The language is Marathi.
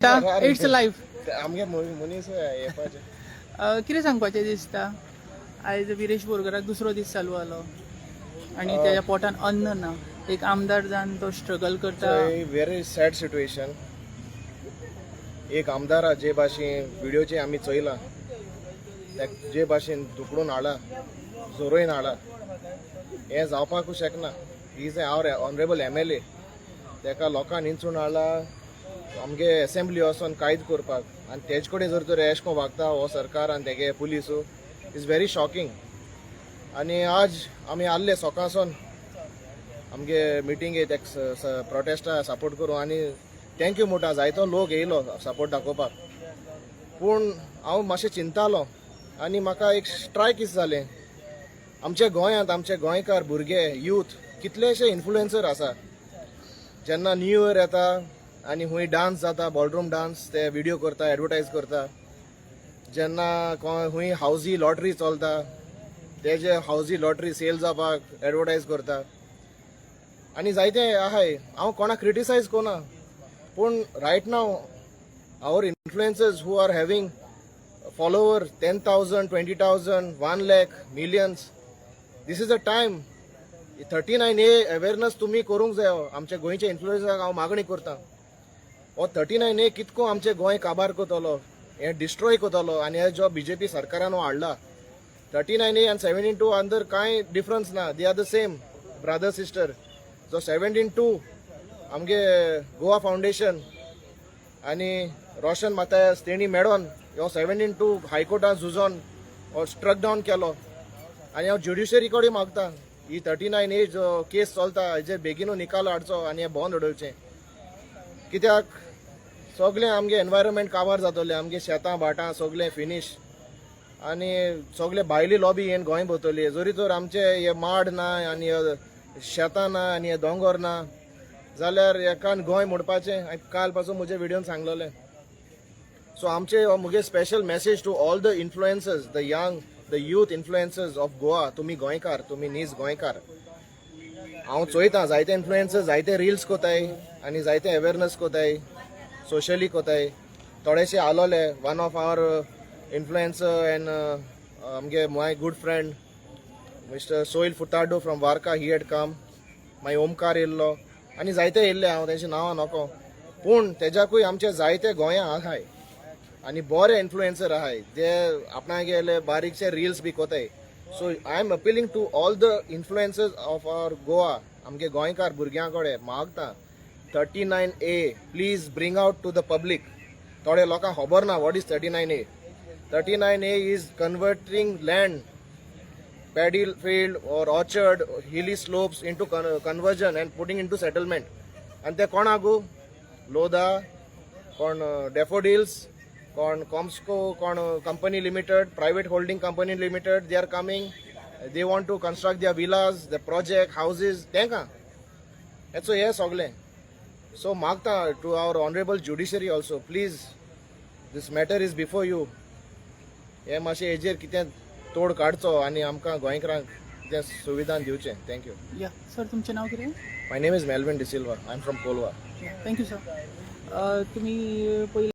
इट्स लाईफ आमगे मनीस येवपाचे कितें सांगपाचें दिसता आयज विरेश बोरकराक दुसरो दीस चालू जालो आनी तेज्या पोटान अन्न ना एक आमदार जावन तो स्ट्रगल करता व्हेरी सॅड सिट्युएशन. एक आमदार जे भाशेन व्हिडिओचे आमी चोयला जे भाशेन दुखडून हाडला जोरोवन हाडला हें जावपाकूच शकना. He is our honourable MLA. तेका लोकांनी हिंचून हाडला आमगे असेंब्ली वचोन कायद करपाक आनी तेजे कडेन जर तर एश को वागता हो सरकार आनी तेगे पुलीसू इज व्हेरी शॉकिंग. आनी आज आमी आल्ले सकाळसून आमगे मिटिंगेक एक प्रोटेस्टा सपोर्ट करूं आनी थँक्यू म्हणटा जायतो लोक येयलो सपोर्ट दाखोवपाक. पूण हांव मातशें चिंतालो आनी म्हाका एक स्ट्रायक किस जालें. आमच्या गोंयांत आमचे गोंयकार भुरगे यूथ कितलेशे इन्फ्लुएन्सर आसा. जेन्ना न्यू इयर येता आनी हूंय डान्स जाता बॉलरूम डान्स ते व्हिडिओ करता एडवर्टायज करता. जेन्ना हूंय हावजी लॉटरी चलता तेजे हावजी लॉटरी सेल जावपाक एडवर्टायज करता. आनी जायते आहाय हांव कोणाक क्रिटिसायज कोना पूण right now our influencers who are having follower 10,000, 20,000, 1 lakh, millions. This is a time 39A awareness तुम्ही करूंक जाय. आमच्या गोंयच्या इन्फ्लुएन्सराक हांव मागणी करता हो 39A कितको आमचे गोंय काबार करतलो हें डिस्ट्रॉय करतलो. आनी हे जो BJP सरकारान हो हाडला 39A आनी 17-2 अंदर कांय डिफरन्स ना. They are the same brother sister. जो 17-2 आमगे गोवा फावंडेशन आनी रोशन मातायस तेणी मेळोन ह्यो 17-2 हायकोर्टान झुजोन हो स्ट्रक डावन केलो. आनी हांव ज्युडिशरी कडेन मागता ही 39A जो केस चलता हेजे बेगीनू निकाल हाडचो आनी हें बंद उडोवचें. कित्याक सगळें आमगे एनवायरमेंट काबार जातलें आमगे शेतां भाटां सगळें फिनीश आनी सगळे भायली लॉबी येवन गोंय भोंवतली. जरी तर आमचे हे माड ना आनी शेतां ना आनी हे दोंगर ना जाल्यार एकान गोंय म्हणपाचें. काल पासून म्हज्या व्हिडिओन सांगलोलें. सो आमचे मुगे special message to all the influencers the young the youth influencers of Goa. तुमी गोंयकार तुमी नीज गोंयकार. हांव चोयतां जायते इन्फ्लुएन्सर्स जायते रिल्स कोताय आनी जायते अवेरनेस कोताय सोशली कोताय. थोडेशे आलोले one of our influencer and आमगे my good friend mister Soil Furtado from Varca he had come. मागीर ओमकार येयल्लो आनी जायते येयल्ले हांव तेंची नांवां नोको. पूण तेज्याकूय आमचे जायते गोंयां आहाय आनी बरे इन्फ्लुएन्सर आहाय जे आपणा गेले बारीकशे रिल्स बी कोताय. So I am appealing to all the influencers of our Goa आमगे गोंयकार भुरग्यां कडेन मागता 39A please bring out to the public. थोडे लोकांक खबर ना what is 39A. 39A is converting land paddy field or orchard hilly slopes into conversion and putting into settlement. And ते कोण आगू लोदा कोण डेफोडिल्स कोण कॉम्स्को कोण company limited private holding company limited they are coming. They want to construct their villas the project houses तेंका हेचो हे सगळें. सो मागता to our honourable judiciary also please this matter is before you. हे मातशें हेजेर कितें तोड काडचो आनी आमकां गोंयकारांक तें सुविधान दिवचें. थँक्यू. या सर तुमचें नांव कितें. My name is Melvin D'Silva. I am from Colva. Thank you sir. तुमी पयलीं